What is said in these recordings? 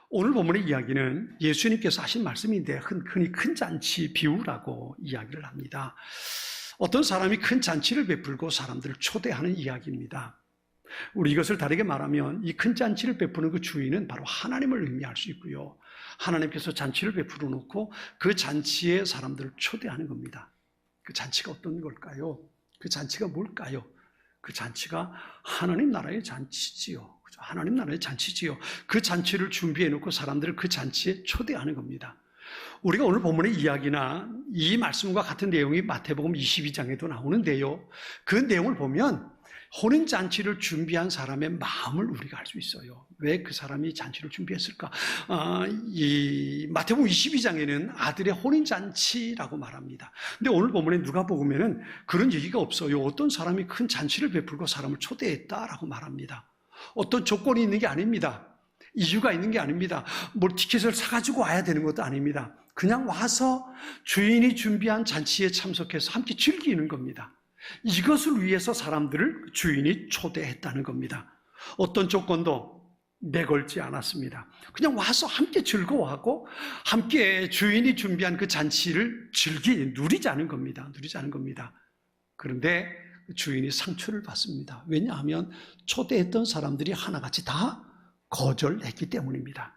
오늘 본문의 이야기는 예수님께서 하신 말씀인데 흔히 큰 잔치 비유라고 이야기를 합니다. 어떤 사람이 큰 잔치를 베풀고 사람들을 초대하는 이야기입니다. 우리 이것을 다르게 말하면 이 큰 잔치를 베푸는 그 주인은 바로 하나님을 의미할 수 있고요. 하나님께서 잔치를 베풀어 놓고 그 잔치에 사람들을 초대하는 겁니다. 그 잔치가 어떤 걸까요? 그 잔치가 뭘까요? 그 잔치가 하나님 나라의 잔치지요. 하나님 나라의 잔치지요. 그 잔치를 준비해 놓고 사람들을 그 잔치에 초대하는 겁니다. 우리가 오늘 본문의 이야기나 이 말씀과 같은 내용이 마태복음 22장에도 나오는데요. 그 내용을 보면 혼인잔치를 준비한 사람의 마음을 우리가 알 수 있어요. 왜 그 사람이 잔치를 준비했을까? 이 마태복음 22장에는 아들의 혼인잔치라고 말합니다. 근데 오늘 본문에 누가복음에는 그런 얘기가 없어요. 어떤 사람이 큰 잔치를 베풀고 사람을 초대했다라고 말합니다. 어떤 조건이 있는 게 아닙니다. 이유가 있는 게 아닙니다. 뭘 티켓을 사가지고 와야 되는 것도 아닙니다. 그냥 와서 주인이 준비한 잔치에 참석해서 함께 즐기는 겁니다. 이것을 위해서 사람들을 주인이 초대했다는 겁니다. 어떤 조건도 내걸지 않았습니다. 그냥 와서 함께 즐거워하고 함께 주인이 준비한 그 잔치를 누리자는 겁니다. 누리자는 겁니다. 그런데 주인이 상처를 받습니다. 왜냐하면 초대했던 사람들이 하나같이 다 거절했기 때문입니다.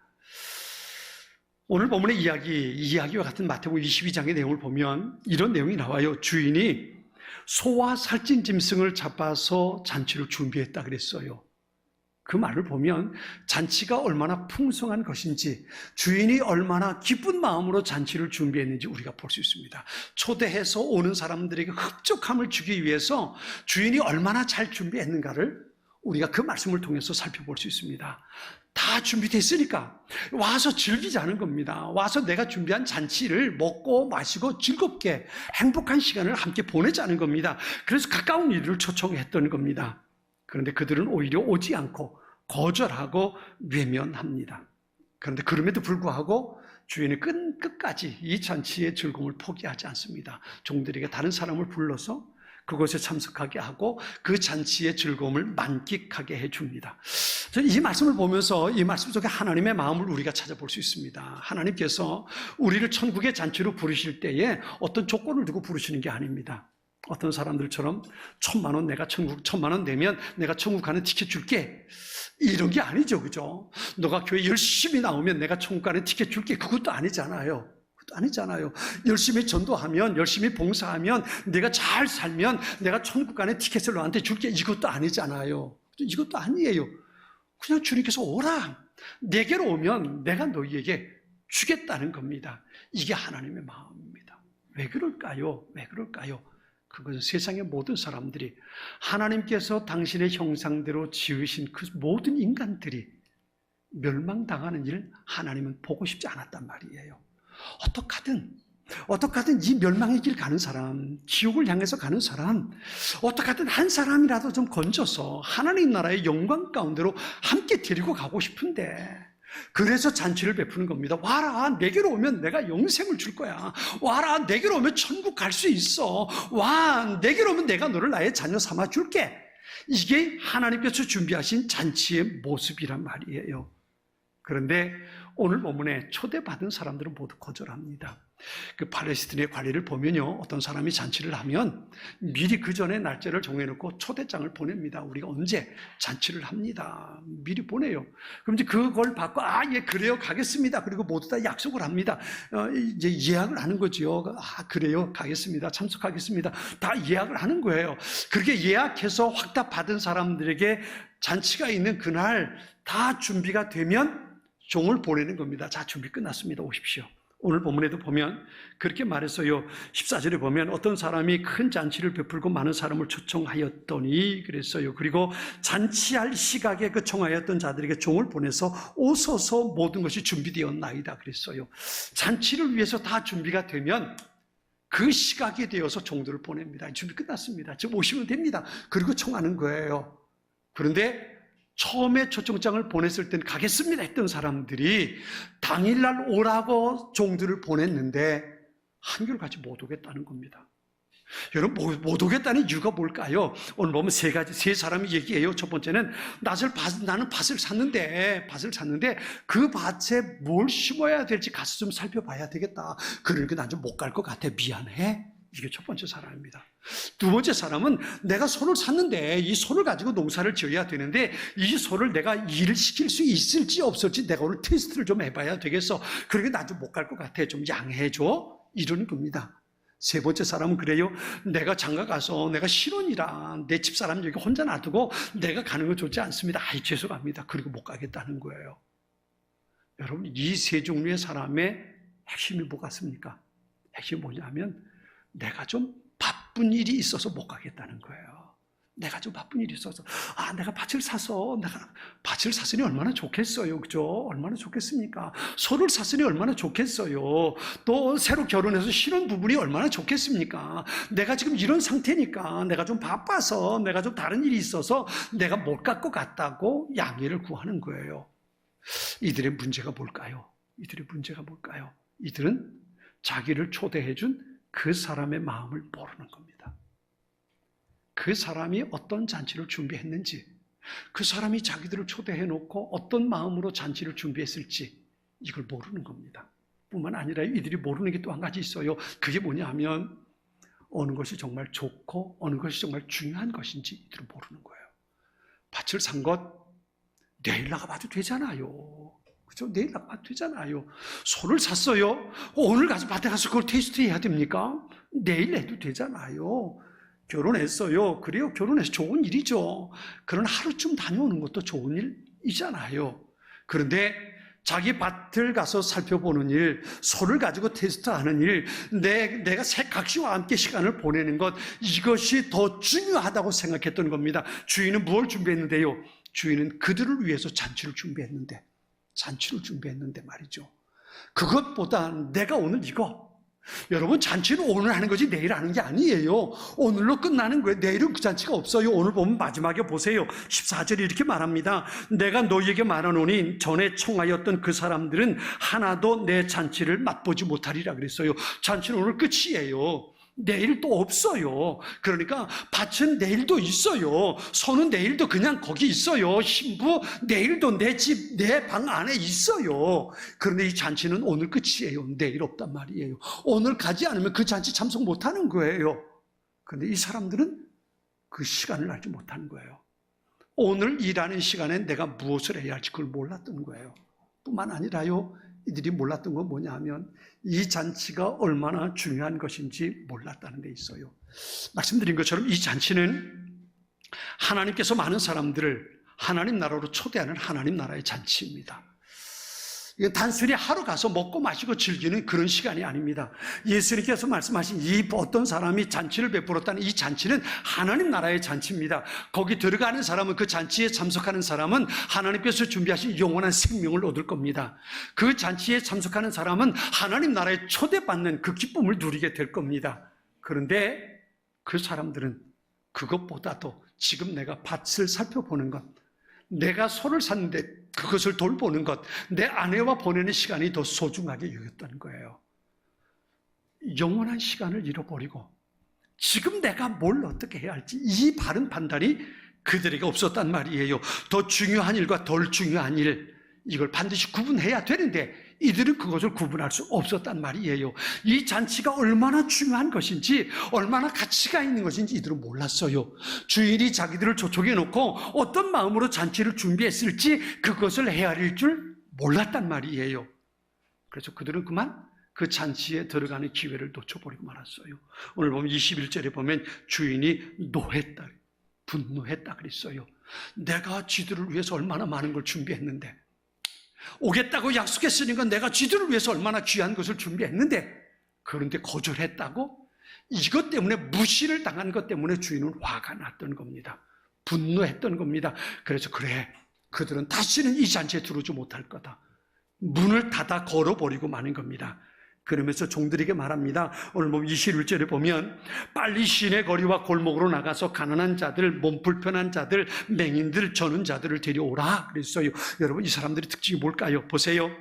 오늘 본문의 이야기와 같은 마태복음 22장의 내용을 보면 이런 내용이 나와요. 주인이 소와 살찐 짐승을 잡아서 잔치를 준비했다 그랬어요. 그 말을 보면 잔치가 얼마나 풍성한 것인지, 주인이 얼마나 기쁜 마음으로 잔치를 준비했는지 우리가 볼 수 있습니다. 초대해서 오는 사람들에게 흡족함을 주기 위해서 주인이 얼마나 잘 준비했는가를 우리가 그 말씀을 통해서 살펴볼 수 있습니다. 다 준비됐으니까 와서 즐기자는 겁니다. 와서 내가 준비한 잔치를 먹고 마시고 즐겁게 행복한 시간을 함께 보내자는 겁니다. 그래서 가까운 이들을 초청했던 겁니다. 그런데 그들은 오히려 오지 않고 거절하고 외면합니다. 그런데 그럼에도 불구하고 주인은 끝까지 이 잔치의 즐거움을 포기하지 않습니다. 종들에게 다른 사람을 불러서 그곳에 참석하게 하고 그 잔치의 즐거움을 만끽하게 해줍니다. 저는 이 말씀을 보면서 이 말씀 속에 하나님의 마음을 우리가 찾아볼 수 있습니다. 하나님께서 우리를 천국의 잔치로 부르실 때에 어떤 조건을 두고 부르시는 게 아닙니다. 어떤 사람들처럼 1,000만 원 내가 1,000만 원 내면 내가 천국 가는 티켓 줄게, 이런 게 아니죠, 그죠? 너가 교회 열심히 나오면 내가 천국 가는 티켓 줄게, 그것도 아니잖아요. 그것도 아니잖아요. 열심히 전도하면, 열심히 봉사하면, 내가 잘 살면 내가 천국 가는 티켓을 너한테 줄게, 이것도 아니잖아요. 이것도 아니에요. 그냥 주님께서 오라, 내게로 오면 내가 너희에게 주겠다는 겁니다. 이게 하나님의 마음입니다. 왜 그럴까요? 왜 그럴까요? 그것은 세상의 모든 사람들이, 하나님께서 당신의 형상대로 지으신 그 모든 인간들이 멸망당하는 일을 하나님은 보고 싶지 않았단 말이에요. 어떻게든 이 멸망의 길 가는 사람, 지옥을 향해서 가는 사람, 어떻게든 한 사람이라도 좀 건져서 하나님 나라의 영광 가운데로 함께 데리고 가고 싶은데, 그래서 잔치를 베푸는 겁니다. 와라, 내게로 오면 내가 영생을 줄 거야. 와라, 내게로 오면 천국 갈 수 있어. 와, 내게로 오면 내가 너를 나의 자녀 삼아 줄게. 이게 하나님께서 준비하신 잔치의 모습이란 말이에요. 그런데 오늘 본문에 초대받은 사람들은 모두 거절합니다. 그 팔레스틴의 관리를 보면요, 어떤 사람이 잔치를 하면 미리 그 전에 날짜를 정해놓고 초대장을 보냅니다. 우리가 언제 잔치를 합니다. 미리 보내요. 그럼 이제 그걸 받고, 예, 그래요, 가겠습니다. 그리고 모두 다 약속을 합니다. 이제 예약을 하는 거죠. 그래요, 가겠습니다. 참석하겠습니다. 다 예약을 하는 거예요. 그렇게 예약해서 확답 받은 사람들에게 잔치가 있는 그날 다 준비가 되면 종을 보내는 겁니다. 자, 준비 끝났습니다. 오십시오. 오늘 본문에도 보면 그렇게 말했어요. 14절에 보면 어떤 사람이 큰 잔치를 베풀고 많은 사람을 초청하였더니 그랬어요. 그리고 잔치할 시각에 그 청하였던 자들에게 종을 보내서 오소서 모든 것이 준비되었나이다 그랬어요. 잔치를 위해서 다 준비가 되면 그 시각이 되어서 종들을 보냅니다. 준비 끝났습니다. 지금 오시면 됩니다. 그리고 청하는 거예요. 그런데 처음에 초청장을 보냈을 때는 가겠습니다 했던 사람들이 당일날 오라고 종들을 보냈는데 한결같이 못 오겠다는 겁니다. 여러분, 못 오겠다는 이유가 뭘까요? 오늘 보면 세 사람이 얘기해요. 첫 번째는 나는 밭을 샀는데 그 밭에 뭘 심어야 될지 가서 좀 살펴봐야 되겠다. 그러니까 난 좀 못 갈 것 같아. 미안해. 이게 첫 번째 사람입니다. 두 번째 사람은 내가 소를 샀는데 이 소를 가지고 농사를 지어야 되는데 이 소를 내가 일을 시킬 수 있을지 없을지 내가 오늘 테스트를 좀 해봐야 되겠어. 그러니까 난 좀 못 갈 것 같아. 좀 양해해줘. 이러는 겁니다. 세 번째 사람은 그래요. 내가 장가 가서 내가 신혼이라 내 집사람 여기 혼자 놔두고 내가 가는 건 좋지 않습니다. 아이, 죄송합니다. 그리고 못 가겠다는 거예요. 여러분, 이 세 종류의 사람의 핵심이 뭐 같습니까? 핵심이 뭐냐면 내가 좀 바쁜 일이 있어서 못 가겠다는 거예요. 내가 좀 바쁜 일이 있어서 내가 밭을 샀으니 얼마나 좋겠어요. 그죠? 얼마나 좋겠습니까? 소를 샀으니 얼마나 좋겠어요. 또 새로 결혼해서 신혼부부니 얼마나 좋겠습니까? 내가 지금 이런 상태니까 내가 좀 바빠서 내가 좀 다른 일이 있어서 내가 못 갈 것 같다고 양해를 구하는 거예요. 이들의 문제가 뭘까요? 이들은 자기를 초대해준 그 사람의 마음을 모르는 겁니다. 그 사람이 어떤 잔치를 준비했는지, 그 사람이 자기들을 초대해놓고 어떤 마음으로 잔치를 준비했을지 이걸 모르는 겁니다. 뿐만 아니라 이들이 모르는 게 또 한 가지 있어요. 그게 뭐냐 하면 어느 것이 정말 좋고 어느 것이 정말 중요한 것인지 이들은 모르는 거예요. 밭을 산 것 내일 나가봐도 되잖아요. 그죠? 내일 나가봐도 되잖아요. 소를 샀어요. 오늘 가서 밭에 가서 그걸 테스트 해야 됩니까? 내일 해도 되잖아요. 결혼했어요. 그래요. 결혼해서 좋은 일이죠. 그러나 하루쯤 다녀오는 것도 좋은 일이잖아요. 그런데 자기 밭을 가서 살펴보는 일, 소를 가지고 테스트하는 일, 내가 각시와 함께 시간을 보내는 것, 이것이 더 중요하다고 생각했던 겁니다. 주인은 무엇을 준비했는데요? 주인은 그들을 위해서 잔치를 준비했는데 말이죠. 그것보다 내가 오늘 여러분, 잔치는 오늘 하는 거지 내일 하는 게 아니에요. 오늘로 끝나는 거예요. 내일은 그 잔치가 없어요. 오늘 보면 마지막에 보세요. 14절에 이렇게 말합니다. 내가 너희에게 말하노니 전에 청하였던 그 사람들은 하나도 내 잔치를 맛보지 못하리라 그랬어요. 잔치는 오늘 끝이에요. 내일 또 없어요. 그러니까 밭은 내일도 있어요. 소는 내일도 그냥 거기 있어요. 신부 내일도 내 집, 내 방 안에 있어요. 그런데 이 잔치는 오늘 끝이에요. 내일 없단 말이에요. 오늘 가지 않으면 그 잔치 참석 못하는 거예요. 그런데 이 사람들은 그 시간을 알지 못하는 거예요. 오늘 일하는 시간에 내가 무엇을 해야 할지 그걸 몰랐던 거예요. 뿐만 아니라요, 이들이 몰랐던 건 뭐냐 하면 이 잔치가 얼마나 중요한 것인지 몰랐다는 데 있어요. 말씀드린 것처럼 이 잔치는 하나님께서 많은 사람들을 하나님 나라로 초대하는 하나님 나라의 잔치입니다. 이건 단순히 하루 가서 먹고 마시고 즐기는 그런 시간이 아닙니다. 예수님께서 말씀하신 이 어떤 사람이 잔치를 베풀었다는 이 잔치는 하나님 나라의 잔치입니다. 거기 들어가는 사람은, 그 잔치에 참석하는 사람은 하나님께서 준비하신 영원한 생명을 얻을 겁니다. 그 잔치에 참석하는 사람은 하나님 나라에 초대받는 그 기쁨을 누리게 될 겁니다. 그런데 그 사람들은 그것보다도 지금 내가 밭을 살펴보는 것, 내가 소를 샀는데 그것을 돌보는 것, 내 아내와 보내는 시간이 더 소중하게 여겼던 거예요. 영원한 시간을 잃어버리고 지금 내가 뭘 어떻게 해야 할지 이 바른 판단이 그들에게 없었단 말이에요. 더 중요한 일과 덜 중요한 일, 이걸 반드시 구분해야 되는데 이들은 그것을 구분할 수 없었단 말이에요. 이 잔치가 얼마나 중요한 것인지, 얼마나 가치가 있는 것인지 이들은 몰랐어요. 주인이 자기들을 초청해 놓고 어떤 마음으로 잔치를 준비했을지 그것을 헤아릴 줄 몰랐단 말이에요. 그래서 그들은 그만 그 잔치에 들어가는 기회를 놓쳐버리고 말았어요. 오늘 보면 21절에 보면 주인이 노했다, 분노했다 그랬어요. 내가 쥐들을 위해서 얼마나 많은 걸 준비했는데, 오겠다고 약속했으니까 내가 쥐들을 위해서 얼마나 귀한 것을 준비했는데, 그런데 거절했다고? 이것 때문에, 무시를 당한 것 때문에 주인은 화가 났던 겁니다. 분노했던 겁니다. 그래서 그래, 그들은 다시는 이 잔치에 들어오지 못할 거다. 문을 닫아 걸어버리고 마는 겁니다. 그러면서 종들에게 말합니다. 오늘 21절에 보면 빨리 시내 거리와 골목으로 나가서 가난한 자들, 몸 불편한 자들, 맹인들, 저는 자들을 데려오라 그랬어요. 여러분, 이 사람들의 특징이 뭘까요? 보세요.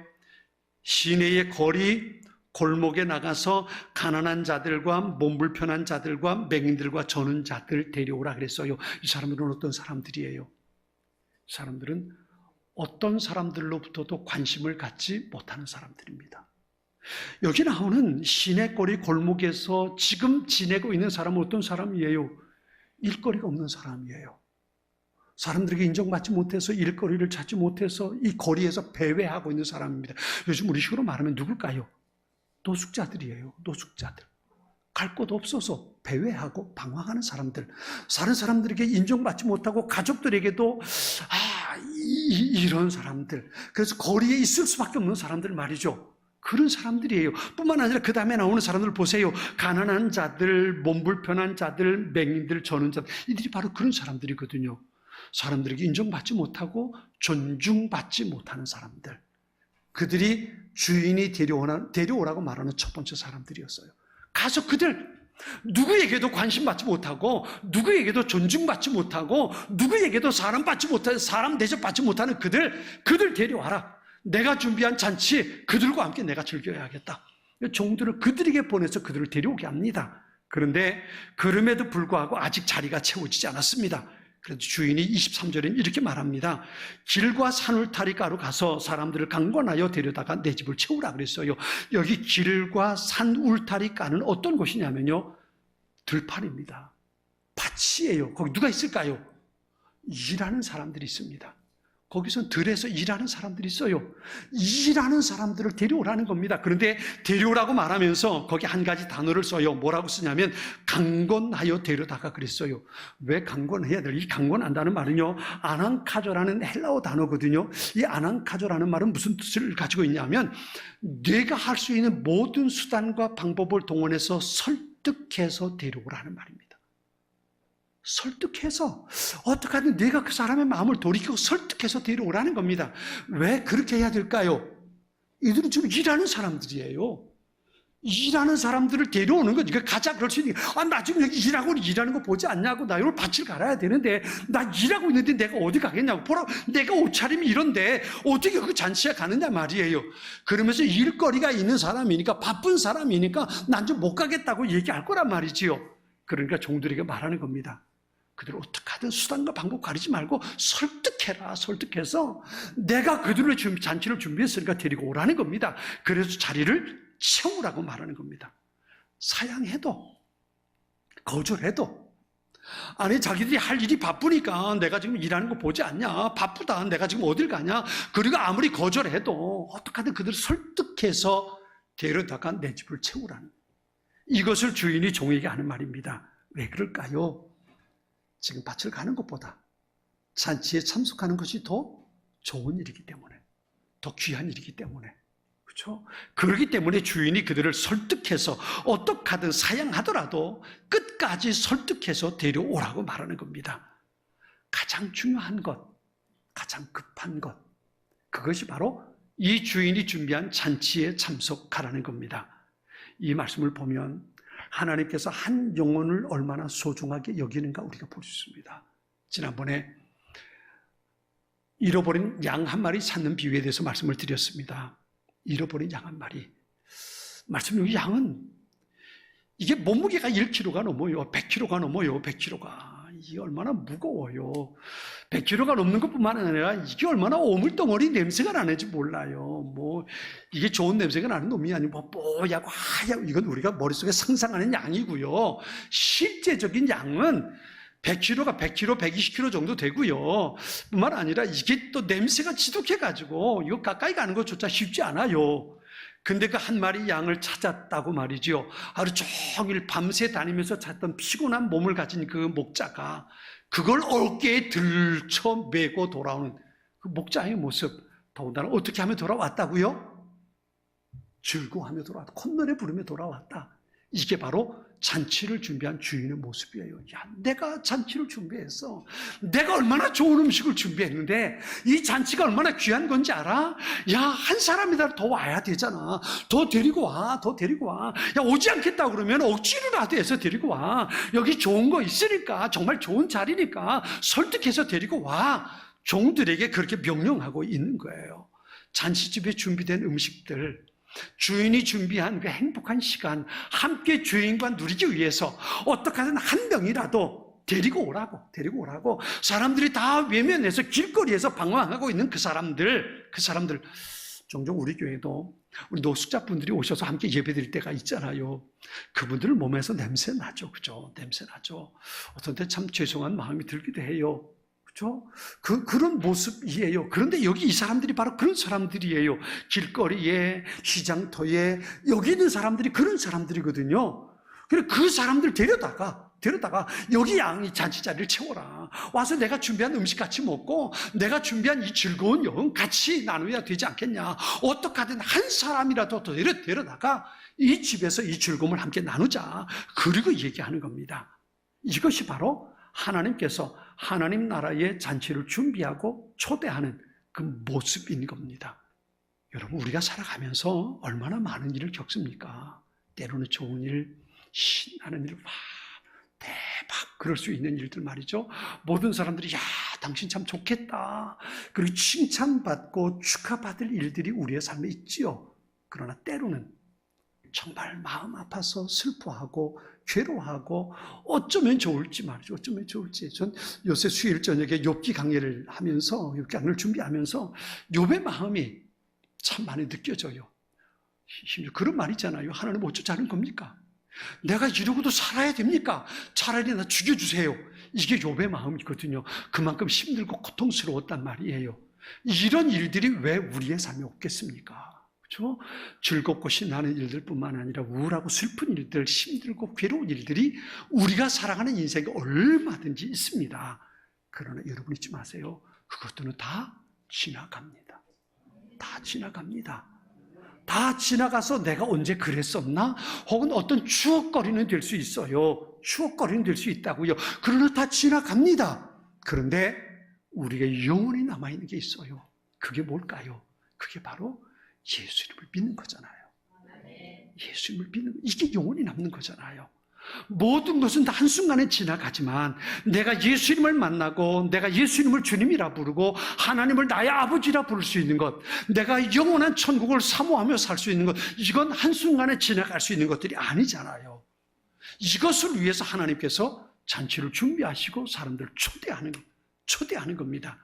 시내의 거리, 골목에 나가서 가난한 자들과 몸 불편한 자들과 맹인들과 저는 자들 데려오라 그랬어요. 이 사람들은 어떤 사람들이에요? 이 사람들은 어떤 사람들로부터도 관심을 갖지 못하는 사람들입니다. 여기 나오는 시내거리 골목에서 지금 지내고 있는 사람은 어떤 사람이에요? 일거리가 없는 사람이에요. 사람들에게 인정받지 못해서 일거리를 찾지 못해서 이 거리에서 배회하고 있는 사람입니다. 요즘 우리식으로 말하면 누굴까요? 노숙자들이에요. 노숙자들. 갈 곳 없어서 배회하고 방황하는 사람들. 다른 사람들에게 인정받지 못하고 가족들에게도 이런 사람들. 그래서 거리에 있을 수밖에 없는 사람들 말이죠. 그런 사람들이에요. 뿐만 아니라 그 다음에 나오는 사람들 보세요. 가난한 자들, 몸 불편한 자들, 맹인들, 저는 자들. 이들이 바로 그런 사람들이거든요. 사람들에게 인정받지 못하고 존중받지 못하는 사람들. 그들이 주인이 데려오라고 말하는 첫 번째 사람들이었어요. 가서 그들 누구에게도 관심 받지 못하고 누구에게도 존중받지 못하고 누구에게도 사람 대접받지 못하는 그들 데려와라. 내가 준비한 잔치 그들과 함께 내가 즐겨야겠다. 종들을 그들에게 보내서 그들을 데려오게 합니다. 그런데 그럼에도 불구하고 아직 자리가 채워지지 않았습니다. 그래서 주인이 23절에 이렇게 말합니다. 길과 산울타리가로 가서 사람들을 강권하여 데려다가 내 집을 채우라 그랬어요. 여기 길과 산울타리가는 어떤 곳이냐면요, 들판입니다. 밭이에요. 거기 누가 있을까요? 일하는 사람들이 있습니다. 거기서 들에서 일하는 사람들이 있어요. 일하는 사람들을 데려오라는 겁니다. 그런데 데려오라고 말하면서 거기 한 가지 단어를 써요. 뭐라고 쓰냐면 강권하여 데려다가 그랬어요. 왜 강권해야 될? 이 강권한다는 말은요, 아난카조라는 헬라어 단어거든요. 이 아난카조라는 말은 무슨 뜻을 가지고 있냐면 내가 할 수 있는 모든 수단과 방법을 동원해서 설득해서 데려오라는 말입니다. 설득해서 어떻게 하든 내가 그 사람의 마음을 돌이키고 설득해서 데려오라는 겁니다. 왜 그렇게 해야 될까요? 이들은 지금 일하는 사람들이에요. 일하는 사람들을 데려오는 거, 네가 가자 그럴 수 있는 게, 나 지금 여기 일하는 거 보지 않냐고, 나 오늘 밭을 갈아야 되는데, 나 일하고 있는데 내가 어디 가겠냐고, 보라, 내가 옷차림이 이런데 어떻게 그 잔치에 가느냐 말이에요. 그러면서 일거리가 있는 사람이니까, 바쁜 사람이니까 난 좀 못 가겠다고 얘기할 거란 말이지요. 그러니까 종들에게 말하는 겁니다. 그들을 어떻게 하든 수단과 방법 가리지 말고 설득해라. 설득해서 내가 그들을 잔치를 준비했으니까 데리고 오라는 겁니다. 그래서 자리를 채우라고 말하는 겁니다. 사양해도 거절해도, 아니 자기들이 할 일이 바쁘니까 내가 지금 일하는 거 보지 않냐, 바쁘다, 내가 지금 어딜 가냐, 그리고 아무리 거절해도 어떻게 하든 그들을 설득해서 데려다가 내 집을 채우라는, 이것을 주인이 종에게 하는 말입니다. 왜 그럴까요? 지금 밭을 가는 것보다 잔치에 참석하는 것이 더 좋은 일이기 때문에, 더 귀한 일이기 때문에, 그렇죠? 그렇기 때문에 주인이 그들을 설득해서 어떻게 하든 사양하더라도 끝까지 설득해서 데려오라고 말하는 겁니다. 가장 중요한 것, 가장 급한 것, 그것이 바로 이 주인이 준비한 잔치에 참석하라는 겁니다. 이 말씀을 보면 하나님께서 한 영혼을 얼마나 소중하게 여기는가 우리가 볼 수 있습니다. 지난번에 잃어버린 양 한 마리 찾는 비유에 대해서 말씀을 드렸습니다. 잃어버린 양 한 마리. 말씀드린 양은 이게 몸무게가 1kg가 넘어요. 100kg가 넘어요. 100kg가. 이게 얼마나 무거워요. 100kg가 넘는 것뿐만 아니라 이게 얼마나 오물덩어리 냄새가 나는지 몰라요. 이게 좋은 냄새가 나는 놈이 아니고 뽀얗고 하얗고, 이건 우리가 머릿속에 상상하는 양이고요. 실제적인 양은 100kg가 100kg, 120kg 정도 되고요. 뿐만 아니라 이게 또 냄새가 지독해가지고 이거 가까이 가는 것조차 쉽지 않아요. 근데 그 한 마리 양을 찾았다고 말이죠. 하루 종일 밤새 다니면서 찾던 피곤한 몸을 가진 그 목자가 그걸 어깨에 들쳐 메고 돌아오는 그 목자의 모습, 더군다나 어떻게 하면 돌아왔다고요? 즐거워하며 돌아왔다. 콧노래 부르며 돌아왔다. 이게 바로 잔치를 준비한 주인의 모습이에요. 야, 내가 잔치를 준비했어. 내가 얼마나 좋은 음식을 준비했는데 이 잔치가 얼마나 귀한 건지 알아? 야, 한 사람이라도 더 와야 되잖아. 더 데리고 와. 더 데리고 와. 야, 오지 않겠다 그러면 억지로라도 해서 데리고 와. 여기 좋은 거 있으니까, 정말 좋은 자리니까 설득해서 데리고 와. 종들에게 그렇게 명령하고 있는 거예요. 잔치집에 준비된 음식들, 주인이 준비한 그 행복한 시간, 함께 주인과 누리기 위해서 어떻게 하든 한 명이라도 데리고 오라고. 사람들이 다 외면해서 길거리에서 방황하고 있는 그 사람들, 종종 우리 교회도 우리 노숙자분들이 오셔서 함께 예배드릴 때가 있잖아요. 그분들 몸에서 냄새 나죠. 그죠? 냄새 나죠. 어떤 때 참 죄송한 마음이 들기도 해요. 그렇죠? 그런 모습이에요. 그런데 여기 이 사람들이 바로 그런 사람들이에요. 길거리에, 시장터에, 여기 있는 사람들이 그런 사람들이거든요. 그래, 그 사람들 데려다가 여기 양이 잔치 자리를 채워라. 와서 내가 준비한 음식 같이 먹고 내가 준비한 이 즐거운 여행 같이 나누어야 되지 않겠냐. 어떻게 하든 한 사람이라도 더 데려다가 이 집에서 이 즐거움을 함께 나누자. 그리고 얘기하는 겁니다. 이것이 바로 하나님께서 하나님 나라의 잔치를 준비하고 초대하는 그 모습인 겁니다. 여러분, 우리가 살아가면서 얼마나 많은 일을 겪습니까? 때로는 좋은 일, 신나는 일, 와, 대박, 그럴 수 있는 일들 말이죠. 모든 사람들이 야, 당신 참 좋겠다. 그리고 칭찬받고 축하받을 일들이 우리의 삶에 있지요. 그러나 때로는 정말 마음 아파서 슬퍼하고 괴로워하고 어쩌면 좋을지 말이죠. 어쩌면 좋을지. 전 요새 수요일 저녁에 욥기 강의를 하면서, 욥기 강의를 준비하면서 욥의 마음이 참 많이 느껴져요. 그런 말 있잖아요. 하나님 어쩌자는 겁니까? 내가 이러고도 살아야 됩니까? 차라리 나 죽여주세요. 이게 욥의 마음이거든요. 그만큼 힘들고 고통스러웠단 말이에요. 이런 일들이 왜 우리의 삶에 없겠습니까? 그렇죠? 즐겁고 신나는 일들뿐만 아니라 우울하고 슬픈 일들, 힘들고 괴로운 일들이 우리가 살아가는 인생에 얼마든지 있습니다. 그러나 여러분 잊지 마세요. 그것들은 다 지나갑니다. 다 지나갑니다. 다 지나가서 내가 언제 그랬었나? 혹은 어떤 추억거리는 될 수 있어요. 추억거리는 될 수 있다고요. 그러나 다 지나갑니다. 그런데 우리가 영원히 남아있는 게 있어요. 그게 뭘까요? 그게 바로 예수님을 믿는 거잖아요. 예수님을 믿는 거, 이게 영원히 남는 거잖아요. 모든 것은 다 한순간에 지나가지만 내가 예수님을 만나고 내가 예수님을 주님이라 부르고 하나님을 나의 아버지라 부를 수 있는 것, 내가 영원한 천국을 사모하며 살 수 있는 것, 이건 한순간에 지나갈 수 있는 것들이 아니잖아요. 이것을 위해서 하나님께서 잔치를 준비하시고 사람들을 초대하는 겁니다.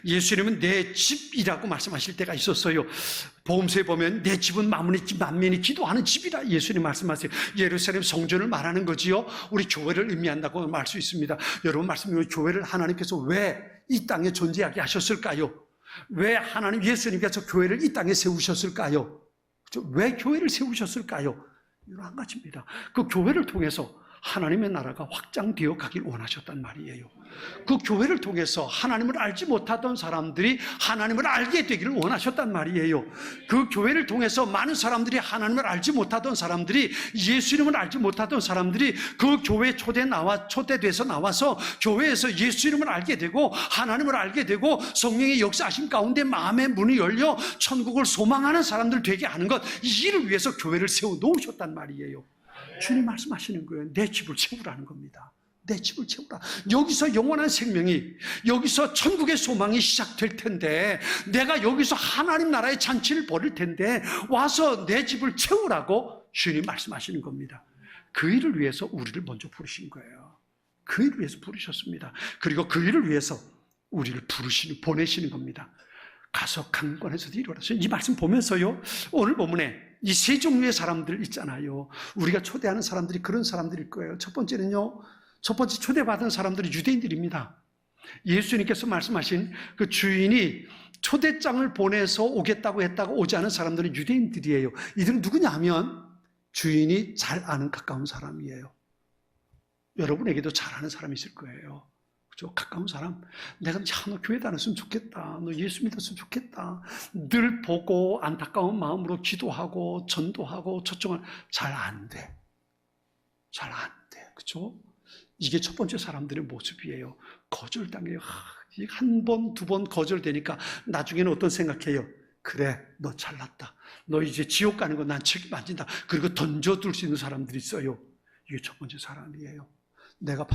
예수님은 내 집이라고 말씀하실 때가 있었어요. 복음서에 보면 내 집은 만민이 기도하는 집이라 예수님 말씀하세요. 예루살렘 성전을 말하는 거지요. 우리 교회를 의미한다고 말 수 있습니다. 여러분 말씀드리면 교회를 하나님께서 왜 이 땅에 존재하게 하셨을까요? 왜 하나님 예수님께서 교회를 이 땅에 세우셨을까요? 왜 교회를 세우셨을까요? 이런 한 가지입니다. 그 교회를 통해서 하나님의 나라가 확장되어 가길 원하셨단 말이에요. 그 교회를 통해서 하나님을 알지 못하던 사람들이 하나님을 알게 되기를 원하셨단 말이에요. 그 교회를 통해서 많은 사람들이 하나님을 알지 못하던 사람들이, 예수님을 알지 못하던 사람들이 그 교회에 초대돼서 나와서 교회에서 예수님을 알게 되고 하나님을 알게 되고 성령의 역사하심 가운데 마음의 문이 열려 천국을 소망하는 사람들 되게 하는 것, 이 일을 위해서 교회를 세워 놓으셨단 말이에요. 주님 말씀하시는 거예요. 내 집을 채우라는 겁니다. 내 집을 채우라. 여기서 영원한 생명이, 여기서 천국의 소망이 시작될 텐데, 내가 여기서 하나님 나라의 잔치를 벌일 텐데 와서 내 집을 채우라고 주님 말씀하시는 겁니다. 그 일을 위해서 우리를 먼저 부르신 거예요. 그 일을 위해서 부르셨습니다. 그리고 그 일을 위해서 우리를 보내시는 겁니다. 가서 강권에서도 이루어라. 이 말씀 보면서요, 오늘 본문에 이 세 종류의 사람들 있잖아요. 우리가 초대하는 사람들이 그런 사람들일 거예요. 첫 번째 초대받은 사람들이 유대인들입니다. 예수님께서 말씀하신 그 주인이 초대장을 보내서 오겠다고 했다고 오지 않은 사람들은 유대인들이에요. 이들은 누구냐 하면 주인이 잘 아는 가까운 사람이에요. 여러분에게도 잘 아는 사람이 있을 거예요. 그죠? 가까운 사람. 내가 너 교회 다녔으면 좋겠다. 너 예수 믿었으면 좋겠다. 늘 보고 안타까운 마음으로 기도하고 전도하고 초청을 잘 안 돼. 잘 안 돼. 그렇죠? 이게 첫 번째 사람들의 모습이에요. 거절당해요. 한 번, 두 번 거절되니까 나중에는 어떤 생각해요? 그래, 너 잘났다. 너 이제 지옥 가는 거 난 책임 안 진다. 그리고 던져둘 수 있는 사람들이 있어요. 이게 첫 번째 사람이에요. 내가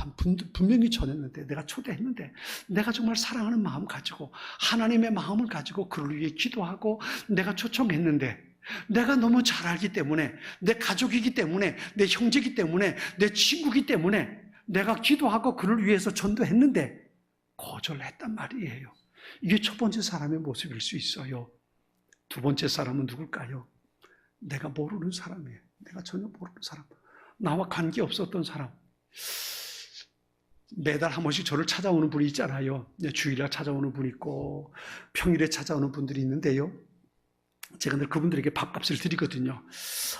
분명히 전했는데, 내가 초대했는데, 내가 정말 사랑하는 마음 가지고, 하나님의 마음을 가지고 그를 위해 기도하고, 내가 초청했는데, 내가 너무 잘 알기 때문에, 내 가족이기 때문에, 내 형제이기 때문에, 내 친구이기 때문에, 내가 기도하고 그를 위해서 전도했는데, 거절했단 말이에요. 이게 첫 번째 사람의 모습일 수 있어요. 두 번째 사람은 누굴까요? 내가 모르는 사람이에요. 내가 전혀 모르는 사람. 나와 관계없었던 사람. 매달 한 번씩 저를 찾아오는 분이 있잖아요. 주일날 찾아오는 분이 있고 평일에 찾아오는 분들이 있는데요. 제가 늘 그분들에게 밥값을 드리거든요.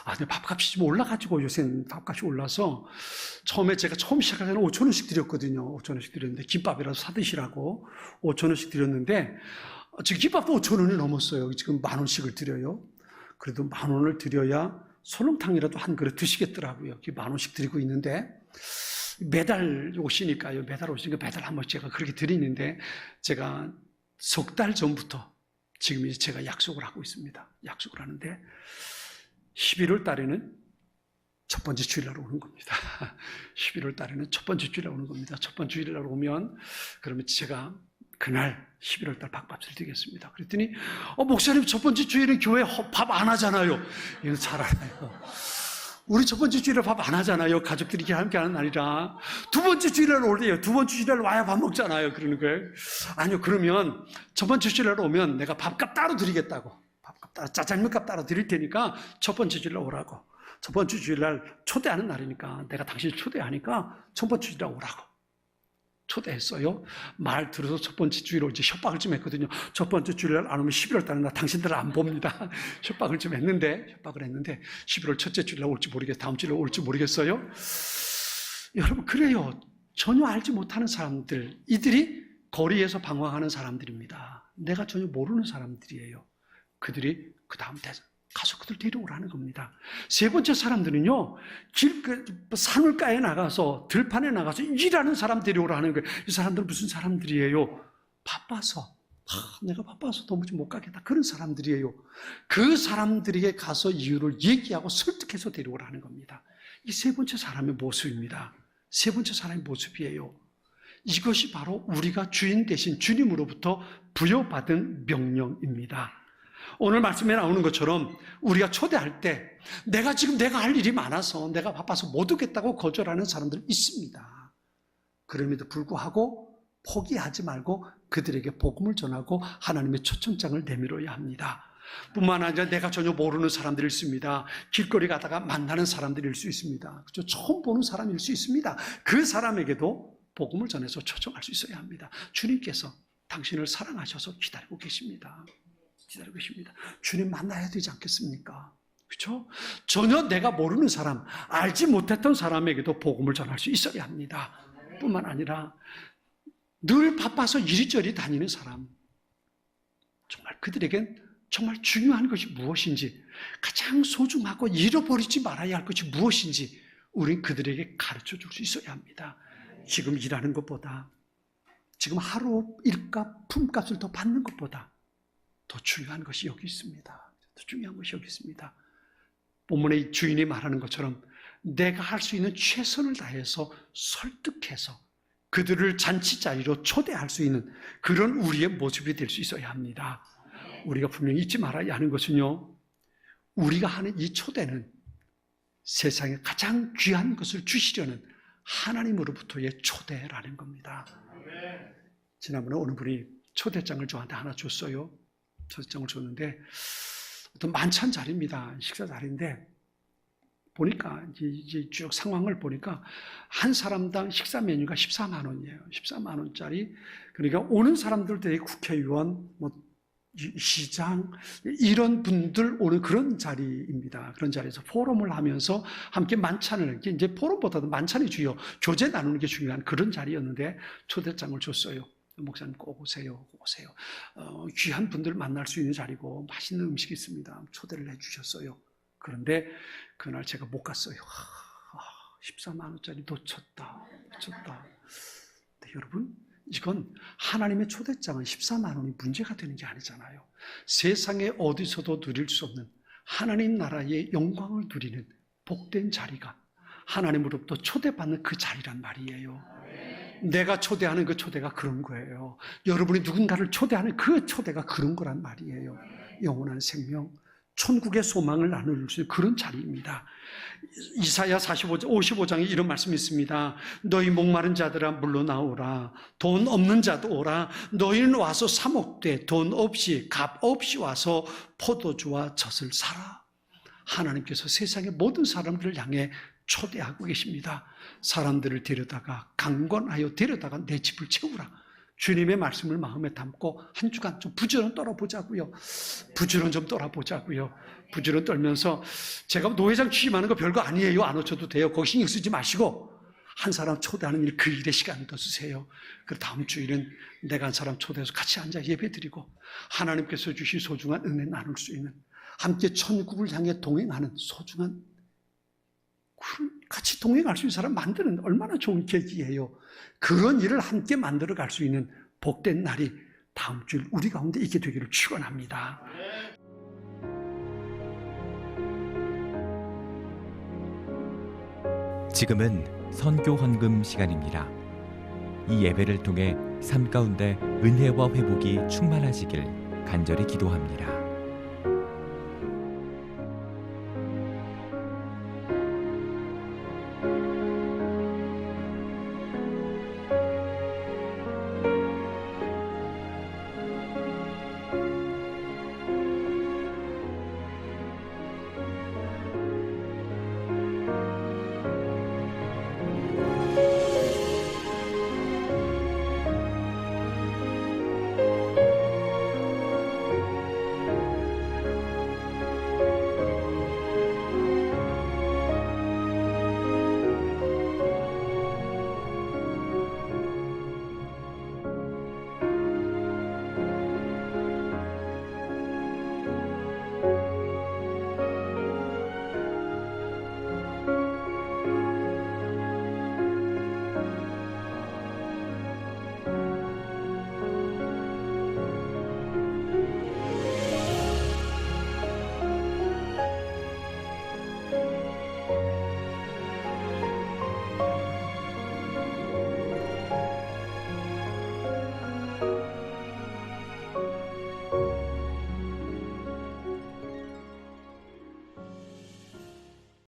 근데 밥값이 좀 올라가지고 요새는 밥값이 올라서 처음에 제가 처음 시작할 때는 5,000원씩 드렸거든요. 5,000원씩 드렸는데 김밥이라도 사드시라고 5,000원씩 드렸는데 지금 김밥도 5,000원이 넘었어요. 지금 10,000원씩을 드려요. 그래도 10,000원을 드려야 설렁탕이라도 한 그릇 드시겠더라고요. 10,000원씩 드리고 있는데 매달 오시니까요. 매달 한 번씩 제가 그렇게 드리는데 제가 석 달 전부터 지금 이제 제가 약속을 하고 있습니다. 약속을 하는데 11월 달에는 첫 번째 주일날 오는 겁니다. 11월 달에는 첫 번째 주일날 오는 겁니다. 첫 번째 주일날 오면 그러면 제가 그날 11월 달 밥값을 드리겠습니다. 그랬더니 목사님 첫 번째 주일에 교회 밥 안 하잖아요. 이건 잘 알아요. 우리 첫 번째 주일에 밥 안 하잖아요. 가족들이 함께 하는 날이라. 두 번째 주일날 오래요. 두 번째 주일날 와야 밥 먹잖아요. 그러는 거예요. 아니요, 그러면 첫 번째 주일날 오면 내가 밥값 따로 드리겠다고. 밥값 따로, 짜장면값 따로 드릴 테니까 첫 번째 주일날 오라고. 첫 번째 주일날 초대하는 날이니까 내가 당신을 초대하니까 첫 번째 주일날 오라고. 초대했어요. 말 들어서 첫 번째 주일로 이제 협박을 좀 했거든요. 첫 번째 주일날 안 오면 11월 달에 나 당신들을 안 봅니다. 협박을 했는데 11월 첫째 주일날 올지 모르겠어요. 다음 주일날 올지 모르겠어요. 여러분, 그래요. 전혀 알지 못하는 사람들, 이들이 거리에서 방황하는 사람들입니다. 내가 전혀 모르는 사람들이에요. 그들이 그 다음 가서 그들 데려오라는 겁니다. 세 번째 사람들은요, 산울가에 나가서, 들판에 나가서 일하는 사람 데려오라는 거예요. 이 사람들은 무슨 사람들이에요? 바빠서. 내가 바빠서 도무지 못 가겠다. 그런 사람들이에요. 그 사람들에게 가서 이유를 얘기하고 설득해서 데려오라는 겁니다. 이 세 번째 사람의 모습입니다. 세 번째 사람의 모습이에요. 이것이 바로 우리가 주인 대신 주님으로부터 부여받은 명령입니다. 오늘 말씀에 나오는 것처럼 우리가 초대할 때 내가 할 일이 많아서 내가 바빠서 못 오겠다고 거절하는 사람들 있습니다. 그럼에도 불구하고 포기하지 말고 그들에게 복음을 전하고 하나님의 초청장을 내밀어야 합니다. 뿐만 아니라 내가 전혀 모르는 사람들일 수 있습니다. 길거리 가다가 만나는 사람들일 수 있습니다. 그렇죠? 처음 보는 사람일 수 있습니다. 그 사람에게도 복음을 전해서 초청할 수 있어야 합니다. 주님께서 당신을 사랑하셔서 기다리고 계십니다. 기다리고 계십니다. 주님 만나야 되지 않겠습니까? 그렇죠? 전혀 내가 모르는 사람, 알지 못했던 사람에게도 복음을 전할 수 있어야 합니다. 뿐만 아니라 늘 바빠서 이리저리 다니는 사람, 정말 그들에겐 정말 중요한 것이 무엇인지, 가장 소중하고 잃어버리지 말아야 할 것이 무엇인지 우린 그들에게 가르쳐 줄 수 있어야 합니다. 지금 일하는 것보다, 지금 하루 일값, 품값을 더 받는 것보다 더 중요한 것이 여기 있습니다. 더 중요한 것이 여기 있습니다. 본문의 주인이 말하는 것처럼 내가 할 수 있는 최선을 다해서 설득해서 그들을 잔치 자리로 초대할 수 있는 그런 우리의 모습이 될 수 있어야 합니다. 우리가 분명히 잊지 말아야 하는 것은요, 우리가 하는 이 초대는 세상에 가장 귀한 것을 주시려는 하나님으로부터의 초대라는 겁니다. 지난번에 어느 분이 초대장을 저한테 하나 줬어요. 초대장을 줬는데 어떤 만찬 자리입니다. 식사 자리인데 보니까 이제 쭉 상황을 보니까 한 사람당 식사 메뉴가 14만 원이에요. 14만 원짜리. 그러니까 오는 사람들 되게 국회의원, 시장 이런 분들 오는 그런 자리입니다. 그런 자리에서 포럼을 하면서 함께 만찬을, 이제 포럼보다도 만찬이 주요, 교제 나누는 게 중요한 그런 자리였는데 초대장을 줬어요. 목사님 꼭 오세요. 꼭 오세요. 귀한 분들 만날 수 있는 자리고 맛있는 음식이 있습니다. 초대를 해주셨어요. 그런데 그날 제가 못 갔어요. 14만 원짜리 놓쳤다. 네, 여러분, 이건 하나님의 초대장은 14만 원이 문제가 되는 게 아니잖아요. 세상에 어디서도 누릴 수 없는 하나님 나라의 영광을 누리는 복된 자리가 하나님으로부터 초대받는 그 자리란 말이에요. 내가 초대하는 그 초대가 그런 거예요. 여러분이 누군가를 초대하는 그 초대가 그런 거란 말이에요. 영원한 생명, 천국의 소망을 나눌 수 있는 그런 자리입니다. 이사야 55장에 이런 말씀이 있습니다. 너희 목마른 자들아 물러나오라. 돈 없는 자도 오라. 너희는 와서 사 먹되 돈 없이 값 없이 와서 포도주와 젖을 사라. 하나님께서 세상의 모든 사람들을 향해 초대하고 계십니다. 사람들을 데려다가 강권하여 데려다가 내 집을 채우라. 주님의 말씀을 마음에 담고 한 주간 좀 부지런 떨어보자고요. 부지런 좀 떨어보자고요. 부지런 떨면서 제가 노회장 취임하는 거 별거 아니에요. 안 오셔도 돼요. 거기 신경 쓰지 마시고 한 사람 초대하는 일, 그 일에 시간을 더 쓰세요. 그 다음 주일은 내가 한 사람 초대해서 같이 앉아 예배드리고 하나님께서 주신 소중한 은혜 나눌 수 있는, 함께 천국을 향해 동행하는 소중한, 같이 동행할 수 있는 사람 만드는 얼마나 좋은 계기예요. 그런 일을 함께 만들어 갈 수 있는 복된 날이 다음 주일 우리 가운데 있게 되기를 축원합니다. 지금은 선교 헌금 시간입니다. 이 예배를 통해 삶 가운데 은혜와 회복이 충만하시길 간절히 기도합니다.